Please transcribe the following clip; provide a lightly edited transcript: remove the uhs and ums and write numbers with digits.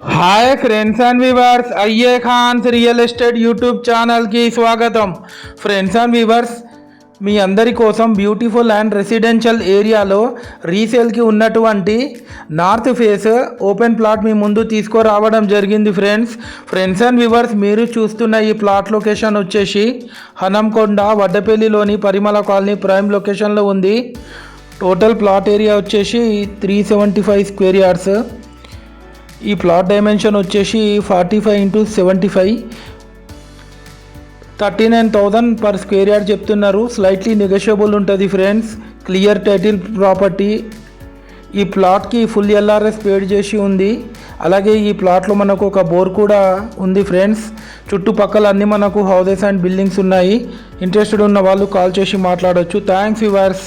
Hi friends and viewers, అయ్యే ఖాన్స్ real estate YouTube ఛానల్కి స్వాగతం. ఫ్రెండ్స్ అండ్ వ్యూవర్స్, మీ అందరి కోసం బ్యూటిఫుల్ అండ్ రెసిడెన్షియల్ ఏరియాలో రీసేల్కి ఉన్నటువంటి నార్త్ ఫేస్ ఓపెన్ ప్లాట్ మీ ముందు తీసుకురావడం జరిగింది. ఫ్రెండ్స్ అండ్ వ్యూవర్స్, మీరు చూస్తున్న ఈ ప్లాట్ లొకేషన్ వచ్చేసి హనంకొండ వడ్డపల్లిలోని పరిమళ కాలనీ ప్రైమ్ లొకేషన్లో ఉంది. టోటల్ ప్లాట్ ఏరియా వచ్చేసి 375 స్క్వేర్ యార్డ్స్. ఈ ప్లాట్ డైమెన్షన్ వచ్చేసి 45x75, 39,000 పర్ స్క్వేర్ యార్డ్ చెప్తున్నారు. స్లైట్లీ నెగోషియబుల్ ఉంటుంది ఫ్రెండ్స్. Clear title property. ఈ ప్లాట్కి ఫుల్ ఎల్ఆర్ఎస్ పేడ్ చేసి ఉంది. అలాగే ఈ ప్లాట్లో మనకు ఒక బోర్ కూడా ఉంది ఫ్రెండ్స్. చుట్టుపక్కల అన్నీ మనకు హౌసెస్ అండ్ బిల్డింగ్స్ ఉన్నాయి. ఇంట్రెస్టెడ్ ఉన్న వాళ్ళు కాల్ చేసి మాట్లాడవచ్చు. Thanks viewers.